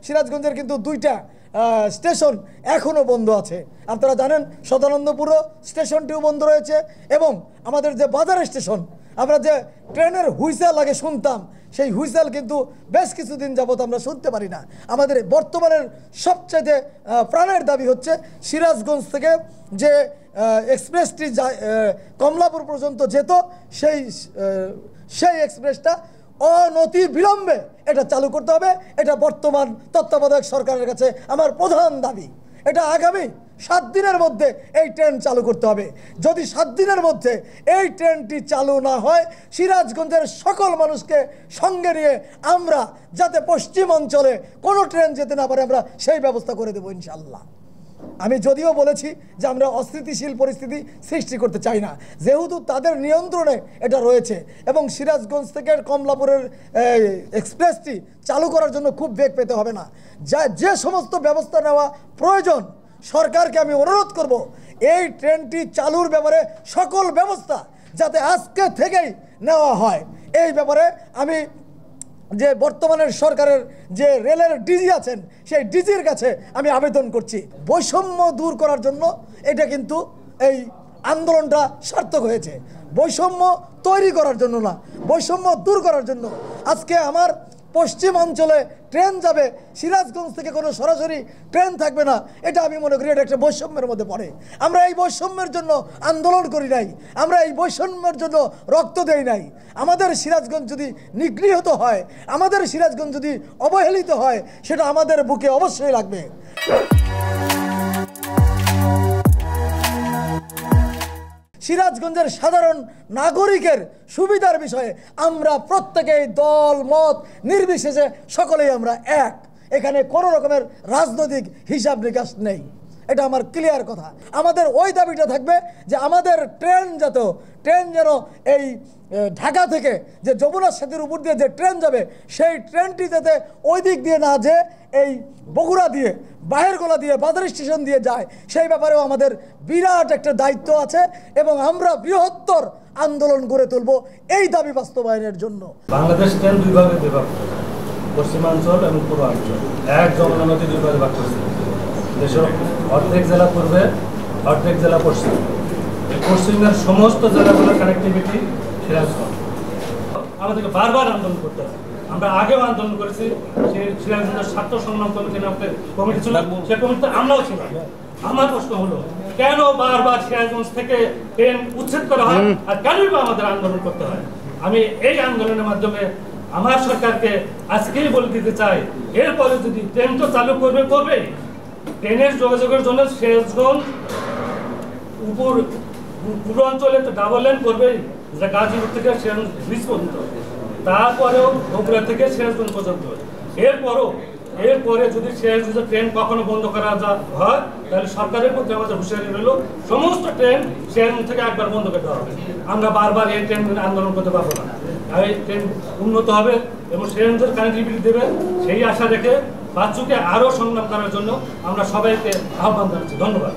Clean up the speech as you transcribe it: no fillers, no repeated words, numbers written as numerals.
সিরাজগঞ্জের কিন্তু দুইটা স্টেশন এখনও বন্ধ আছে। আপনারা জানেন সদানন্দপুর স্টেশনটিও বন্ধ রয়েছে এবং আমাদের যে বাজার স্টেশন আমরা যে ট্রেনের হুইসেল আগে শুনতাম সেই হুইসেল কিন্তু বেশ কিছুদিন যাবত আমরা শুনতে পারি না। আমাদের বর্তমানের সবচেয়ে প্রাণের দাবি হচ্ছে সিরাজগঞ্জ থেকে যে এক্সপ্রেসটি কমলাপুর পর্যন্ত যেত সেই এক্সপ্রেসটা অনতি বিলম্বে এটা চালু করতে হবে। এটা বর্তমান তত্ত্বাবধায়ক সরকারের কাছে আমার প্রধান দাবি। এটা আগামী 7 দিনের মধ্যে এই ট্রেন চালু করতে হবে। যদি 7 দিনের মধ্যে এই ট্রেনটি চালু না হয় সিরাজগঞ্জের সকল মানুষকে সঙ্গে নিয়ে আমরা যাতে পশ্চিম অঞ্চলে কোনো ট্রেন যেতে না পারে আমরা সেই ব্যবস্থা করে দেবো ইনশাল্লাহ। আমি যদিও বলেছি যে আমরা অস্থিতিশীল পরিস্থিতি সৃষ্টি করতে চাই না, যেহেতু তাদের নিয়ন্ত্রণে এটা রয়েছে এবং সিরাজগঞ্জ থেকে কমলাপুরের এক্সপ্রেসটি চালু করার জন্য খুব বেগ পেতে হবে না। যে সমস্ত ব্যবস্থা নেওয়া প্রয়োজন সরকারকে আমি অনুরোধ করব এই ট্রেনটি চালুর ব্যাপারে সকল ব্যবস্থা যাতে আজকে থেকেই নেওয়া হয়। এই ব্যাপারে আমি যে বর্তমানের সরকারের যে রেলের ডিজি আছেন সেই ডিজির কাছে আমি আবেদন করছি বৈষম্য দূর করার জন্য। এটা কিন্তু এই আন্দোলনটা সার্থক হয়েছে, বৈষম্য তৈরি করার জন্য না, বৈষম্য দূর করার জন্য। আজকে আমার পশ্চিম অঞ্চলে ট্রেন যাবে, সিরাজগঞ্জ থেকে কোনো সরাসরি ট্রেন থাকবে না, এটা আমি মনে করি এটা একটা বৈষম্যের মধ্যে পড়ে। আমরা এই বৈষম্যের জন্য আন্দোলন করি নাই, আমরা এই বৈষম্যের জন্য রক্ত দেই নাই। আমাদের সিরাজগঞ্জ যদি নিগৃহীত হয়, আমাদের সিরাজগঞ্জ যদি অবহেলিত হয় সেটা আমাদের বুকে অবশ্যই লাগবে। সিরাজগঞ্জের সাধারণ নাগরিকের সুবিধার বিষয়ে আমরা প্রত্যেকেই দল মত নির্বিশেষে সকলেই আমরা এক। এখানে কোনো রকমের রাজনৈতিক হিসাব নিকাশ নেই, এটা আমার ক্লিয়ার কথা। আমাদের ওই দাবিটা থাকবে যে আমাদের ট্রেন যেন এই ঢাকা থেকে যে যমুনা সেতুর উপর দিয়ে যে ট্রেন যাবে সেই ট্রেনটি যাতে ওই দিক দিয়ে না যে এই বগুড়া দিয়ে বাহিরগোলা দিয়ে বাজার স্টেশন দিয়ে যায়, সেই ব্যাপারেও আমাদের বিরাট একটা দায়িত্ব আছে এবং আমরা বৃহত্তর আন্দোলন গড়ে তুলব এই দাবি বাস্তবায়নের জন্য। বাংলাদেশ ট্রেন দুই ভাগে বিভাগ, পশ্চিমাঞ্চল এবং পূর্বাঞ্চল। এক যমুনা নদী দুই ভাগে ভাগ করেছে। দেশের অর্ধেক জেলা পূর্বে, অর্ধেক জেলা পশ্চিম। পশ্চিমের সমস্ত জেলাগুলোর কানেক্টিভিটি সিরাজগঞ্জ। আমাদেরকে বারবার আন্দোলন করতে হবে। আমরা আগেও আন্দোলন করেছি, সিরাজগঞ্জের স্বার্থ সংগ্রাম কমিটি ছিল, সে কমিটিতে আমরাও ছিলাম। আমার প্রশ্ন হলো কেন বারবার সিরাজগঞ্জ থেকে ট্রেন উচ্ছেদ করা হয় আর কেনই বা আমাদের আন্দোলন করতে হয়? আমি এই আন্দোলনের মাধ্যমে আমার সরকারকে আজকেই বলে দিতে চাই, এরপরে যদি ট্রেন তো চালু করবেই, ট্রেনের যোগাযোগের জন্য সিরাজগঞ্জ পূর্বাঞ্চলে তো ডাবল লেন করবেই, যেটা গাজীপুর থেকে সিরাজগঞ্জ ব্রিজ পর্যন্ত, তারপরেও বগুড়া থেকে সিরাজগঞ্জ পর্যন্ত। এরপরে যদি সিরাজগঞ্জের ট্রেন কখনো বন্ধ করা হয় তাহলে সরকারের প্রতি আমাদের হুঁশিয়ারি রইল সমস্ত ট্রেন সিরাজগঞ্জ থেকে একবার বন্ধ করতে হবে। আমরা বারবার এই ট্রেন আন্দোলন করতে পারবো না। এই ট্রেন উন্নত হবে এবং সিরাজগঞ্জের কানেক্টিভিটি দেবে, সেই আশা রেখে বাচ্চুকে আরও সংগ্রাম করার জন্য আমরা সবাইকে আহ্বান জানাচ্ছি। ধন্যবাদ।